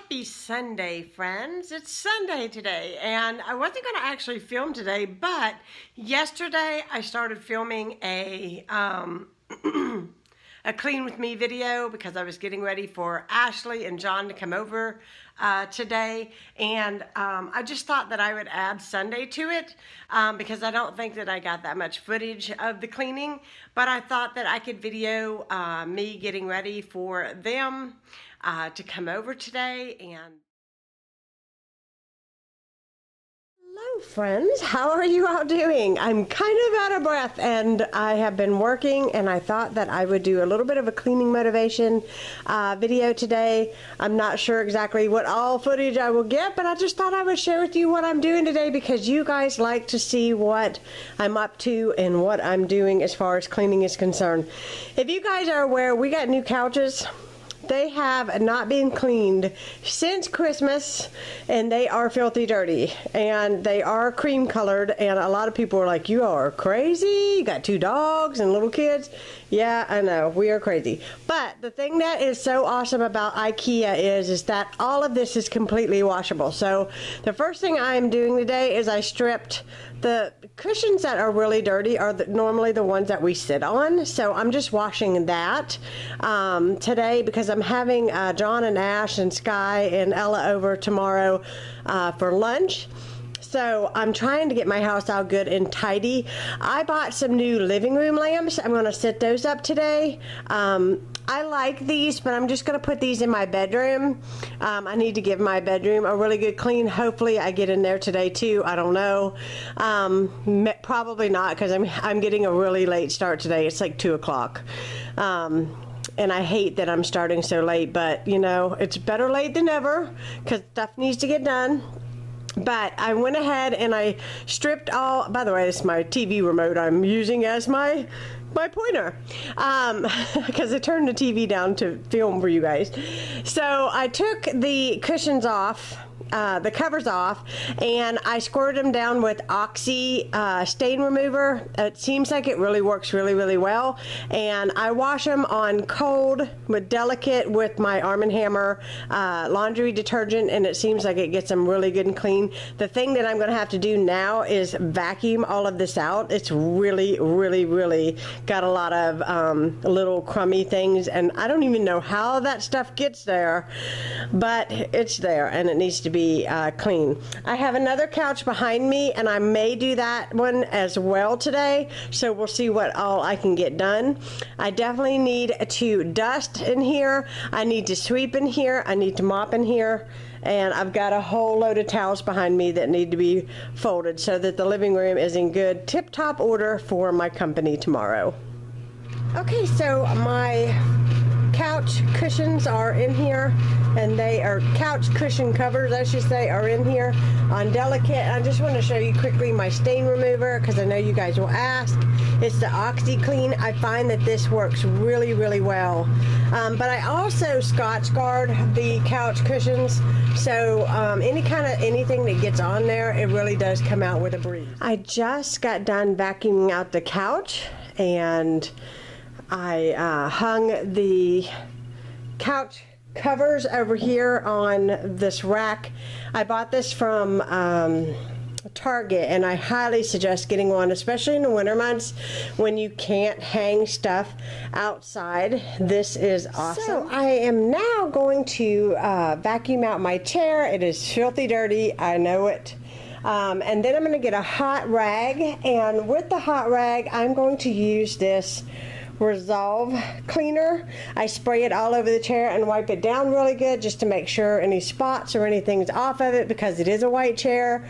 Happy Sunday, friends. It's Sunday today, and I wasn't going to actually film today, but yesterday I started filming a a clean with me video because I was getting ready for Ashley and John to come over today, and I just thought that I would add Sunday to it because I don't think that I got that much footage of the cleaning, but I thought that I could video me getting ready for them to come over today. And hello friends, how are you all doing? I'm kind of out of breath and I have been working, and I thought that I would do a little bit of a cleaning motivation video today. I'm not sure exactly what all footage I will get, but I just thought I would share with you what I'm doing today because you guys like to see what I'm up to and what I'm doing as far as cleaning is concerned. If you guys are aware, we got new couches. They have not been cleaned since Christmas, and they are filthy dirty, and they are cream colored, and a lot of people are like, you are crazy, you got 2 dogs and little kids. Yeah, I know, we are crazy. But the thing that is so awesome about IKEA is that all of this is completely washable. So the first thing I am doing today is I stripped the cushions that are really dirty are normally the ones that we sit on. So I'm just washing that today because I'm having John and Ash and Sky and Ella over tomorrow for lunch. So I'm trying to get my house all good and tidy. I bought some new living room lamps. I'm going to set those up today. I like these, but I'm just going to put these in my bedroom. I need to give my bedroom a really good clean. Hopefully I get in there today too. I don't know. Probably not, because I'm getting a really late start today. It's like 2 o'clock. And I hate that I'm starting so late, but you know, it's better late than never because stuff needs to get done. But I went ahead and I stripped all, by the way, this is my TV remote I'm using as my pointer, because I turned the TV down to film for you guys. So I took the cushions off, the covers off, and I squirted them down with Oxy stain remover. It seems like it really works really well, and I wash them on cold with delicate with my Arm & Hammer laundry detergent, and it seems like it gets them really good and clean. The thing that I'm going to have to do now is vacuum all of this out. It's really got a lot of little crummy things, and I don't even know how that stuff gets there, but it's there and it needs to be clean. I have another couch behind me, and I may do that one as well today, so we'll see what all I can get done. I definitely need to dust in here. I need to sweep in here. I need to mop in here. And I've got a whole load of towels behind me that need to be folded so that the living room is in good tip-top order for my company tomorrow. Okay, so my couch cushions are in here, and they are couch cushion covers, I should say, are in here on delicate. I just want to show you quickly my stain remover because I know you guys will ask. It's the OxyClean. I find that this works really well. But I also Scotch guard the couch cushions, so anything that gets on there, it really does come out with a breeze. I just got done vacuuming out the couch, and I hung the couch covers over here on this rack. I bought this from Target, and I highly suggest getting one, especially in the winter months when you can't hang stuff outside. This is awesome. So I am now going to vacuum out my chair. It is filthy dirty, I know it. And then I'm going to get a hot rag, and with the hot rag I'm going to use this Resolve cleaner. I spray it all over the chair and wipe it down really good just to make sure any spots or anything's off of it because it is a white chair.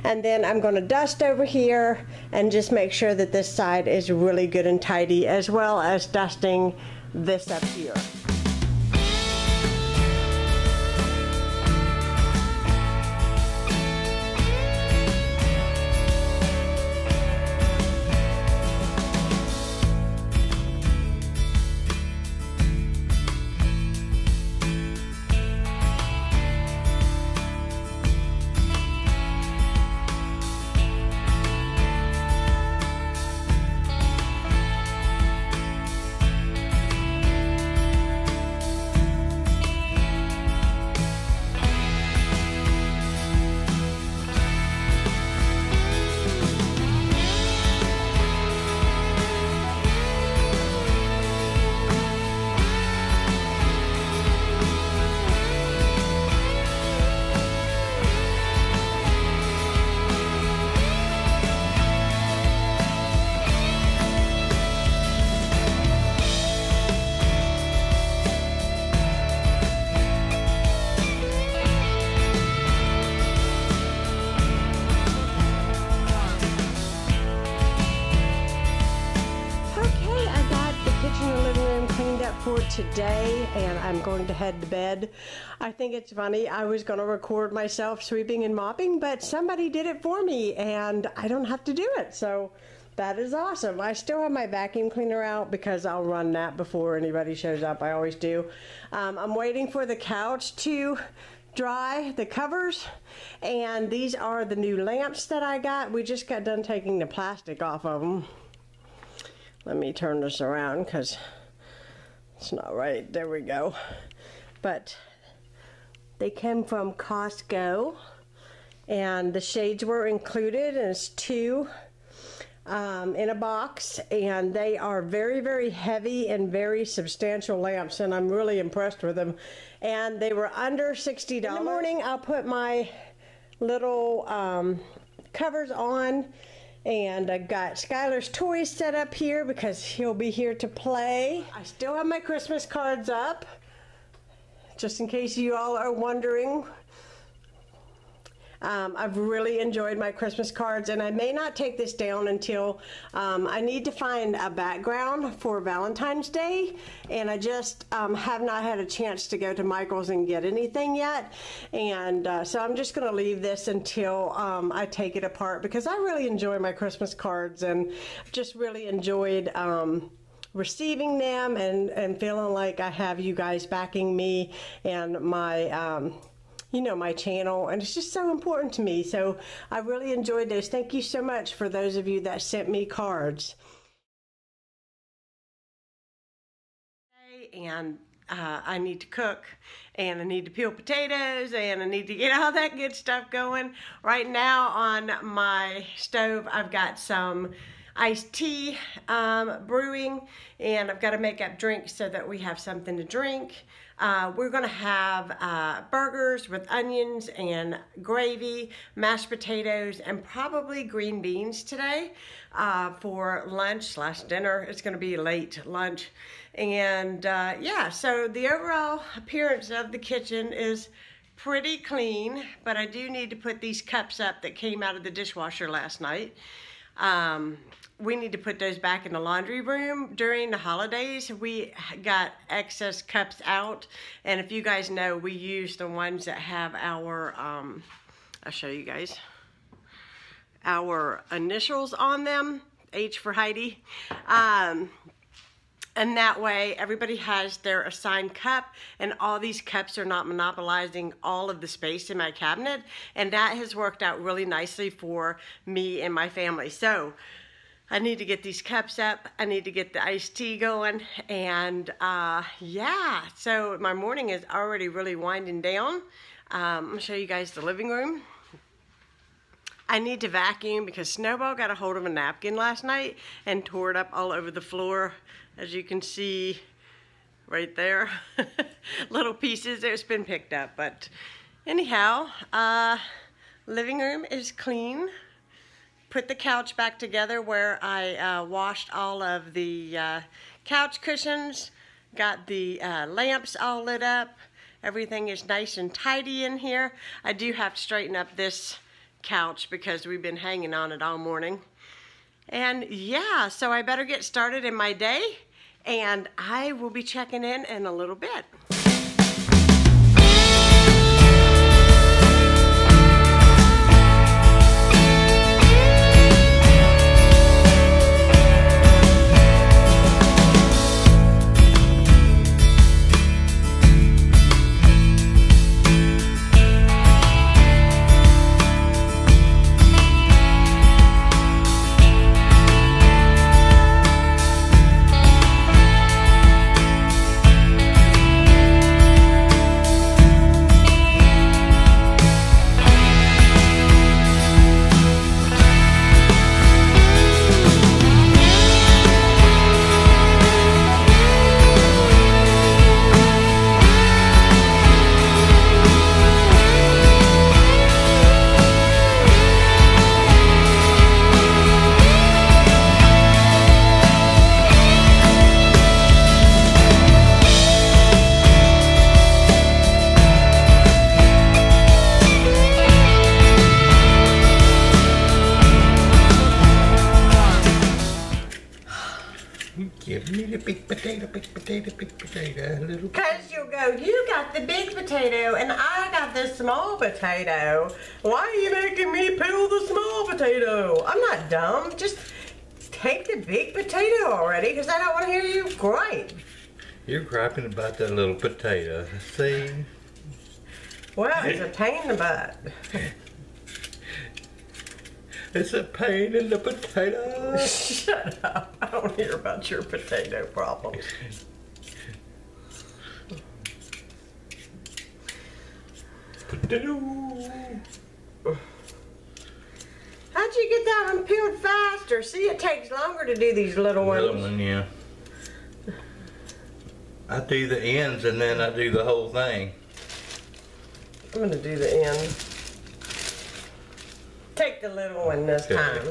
And then I'm going to dust over here and just make sure that this side is really good and tidy, as well as dusting this up here. today and I'm going to head to bed. I think it's funny, I was going to record myself sweeping and mopping, but somebody did it for me and I don't have to do it, so that is awesome. I still have my vacuum cleaner out because I'll run that before anybody shows up. I always do. I'm waiting for the couch to dry, the covers, and these are the new lamps that I got. We just got done taking the plastic off of them. Let me turn this around because it's not right. There we go. But they came from Costco and the shades were included, and it's two in a box, and they are very, very heavy and very substantial lamps, and I'm really impressed with them. And they were under $60. In the morning I'll put my little covers on, and I've got Skylar's toys set up here because he'll be here to play. I still have my Christmas cards up, just in case you all are wondering. I've really enjoyed my Christmas cards, and I may not take this down until I need to find a background for Valentine's Day, and I just have not had a chance to go to Michael's and get anything yet, and so I'm just going to leave this until I take it apart, because I really enjoy my Christmas cards and just really enjoyed receiving them and feeling like I have you guys backing me and my you know, my channel, and it's just so important to me. So I really enjoyed those. Thank you so much for those of you that sent me cards. And I need to cook, and I need to peel potatoes, and I need to get all that good stuff going. Right now on my stove, I've got some iced tea brewing, and I've got to make up drinks so that we have something to drink. We're going to have burgers with onions and gravy, mashed potatoes, and probably green beans today for lunch/dinner. It's going to be late lunch. And yeah, so the overall appearance of the kitchen is pretty clean, but I do need to put these cups up that came out of the dishwasher last night. We need to put those back in the laundry room. During the holidays, we got excess cups out, and if you guys know, we use the ones that have our, I'll show you guys, our initials on them, H for Heidi, and that way everybody has their assigned cup, and all these cups are not monopolizing all of the space in my cabinet, and that has worked out really nicely for me and my family. So I need to get these cups up, I need to get the iced tea going, and yeah, so my morning is already really winding down. I'm going to show you guys the living room. I need to vacuum because Snowball got a hold of a napkin last night and tore it up all over the floor, as you can see right there. Little pieces, it's been picked up, but anyhow, living room is clean. Put the couch back together where I washed all of the couch cushions, got the lamps all lit up. Everything is nice and tidy in here. I do have to straighten up this couch because we've been hanging on it all morning. And yeah, so I better get started in my day, and I will be checking in a little bit. big potato, little. Because you'll go, you got the big potato and I got the small potato. Why are you making me peel the small potato? I'm not dumb. Just take the big potato already because I don't want to hear you gripe. You're griping about that little potato. See? Well, it's a pain in the butt. It's a pain in the potato. Shut up. I don't hear about your potato problems. Potato. How'd you get that one peeled faster? See, it takes longer to do these little ones. Little one, yeah. I do the ends and then I do the whole thing. I'm gonna do the end. Take the little one this time.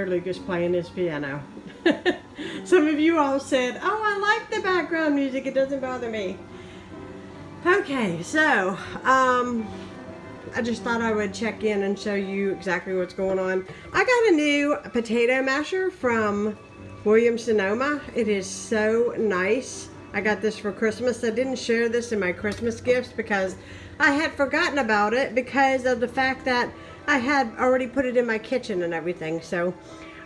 Lucas playing his piano. Some of you all said, oh, I like the background music, it doesn't bother me. Okay, so I just thought I would check in and show you exactly what's going on. I got a new potato masher from Williams-Sonoma. It is so nice. I got this for Christmas. I didn't share this in my Christmas gifts because I had forgotten about it because of the fact that I had already put it in my kitchen and everything. So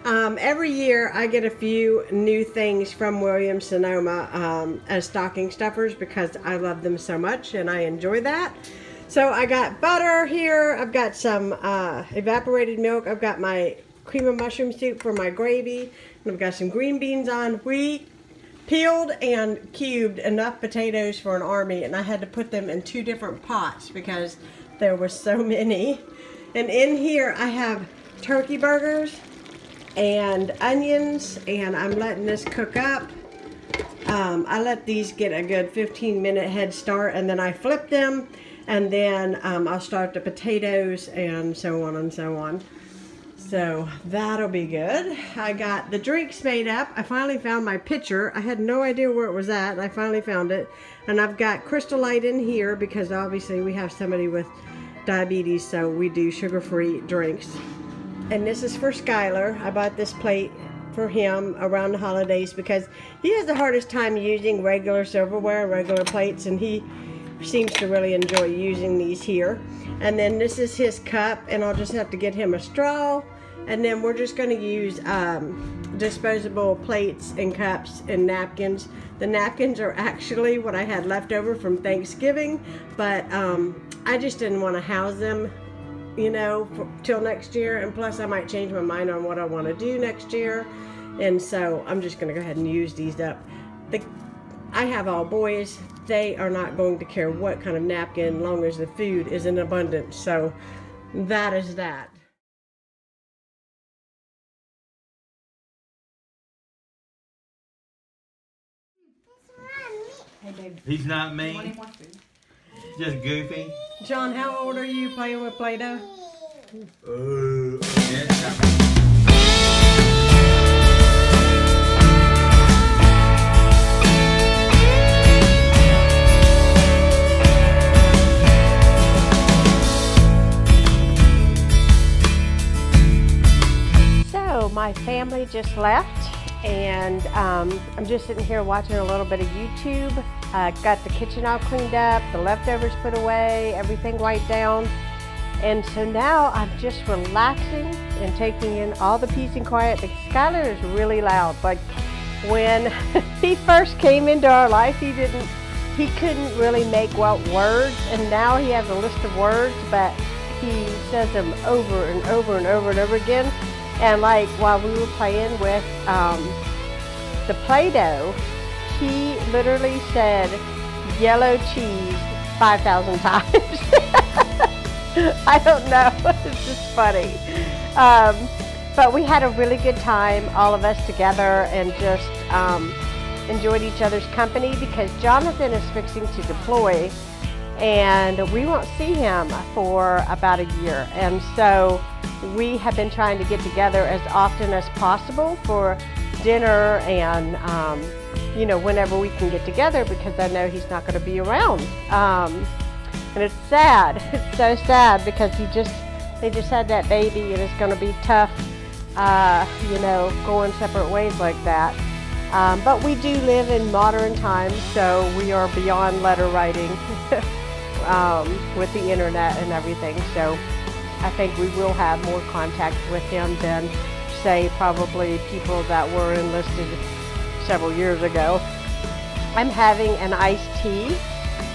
every year I get a few new things from Williams-Sonoma as stocking stuffers because I love them so much and I enjoy that. So I got butter here. I've got some evaporated milk. I've got my cream of mushroom soup for my gravy. And I've got some green beans on wheat. Peeled and cubed enough potatoes for an army, and I had to put them in 2 different pots because there were so many. And in here I have turkey burgers and onions, and I'm letting this cook up. I let these get a good 15-minute head start, and then I flip them, and then I'll start the potatoes and so on and so on. So that'll be good. I got the drinks made up. I finally found my pitcher. I had no idea where it was at, and I finally found it. And I've got Crystal Light in here because obviously we have somebody with diabetes, so we do sugar-free drinks. And this is for Skylar. I bought this plate for him around the holidays because he has the hardest time using regular silverware and regular plates, and he seems to really enjoy using these here. And then this is his cup, and I'll just have to get him a straw. And then we're just going to use disposable plates and cups and napkins. The napkins are actually what I had left over from Thanksgiving, but I just didn't want to house them, you know, till next year. And plus I might change my mind on what I want to do next year. And so I'm just going to go ahead and use these up. I have all boys. They are not going to care what kind of napkin as long as the food is in abundance. So that is that. Hey, babe. He's not You want any mean, more food? just goofy. John, how old are you playing with Play-Doh? So my family just left, and I'm just sitting here watching a little bit of YouTube. Got the kitchen all cleaned up, the leftovers put away, everything wiped down. And so now I'm just relaxing and taking in all the peace and quiet. Skylar is really loud. Like when he first came into our life, he couldn't really make out words, and now he has a list of words, but he says them over and over and over and over again. And like while we were playing with the Play-Doh, he literally said yellow cheese 5,000 times. I don't know, it's just funny. But we had a really good time, all of us together, and just enjoyed each other's company because Jonathan is fixing to deploy and we won't see him for about a year. And so we have been trying to get together as often as possible for dinner and you know, whenever we can get together, because I know he's not going to be around. And it's sad. It's so sad because they just had that baby, and it's going to be tough, you know, going separate ways like that. But we do live in modern times, so we are beyond letter writing with the internet and everything. So I think we will have more contact with him than, say, probably people that were enlisted several years ago. I'm having an iced tea,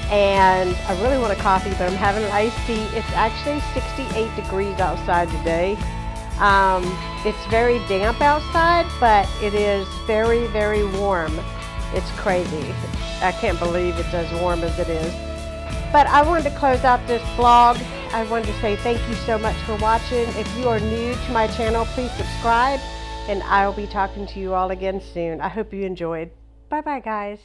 and I really want a coffee, but I'm having an iced tea. It's actually 68 degrees outside today. It's very damp outside, but it is very, very warm. It's crazy. I can't believe it's as warm as it is. But I wanted to close out this vlog. I wanted to say thank you so much for watching. If you are new to my channel, please subscribe, and I will be talking to you all again soon. I hope you enjoyed. Bye-bye, guys.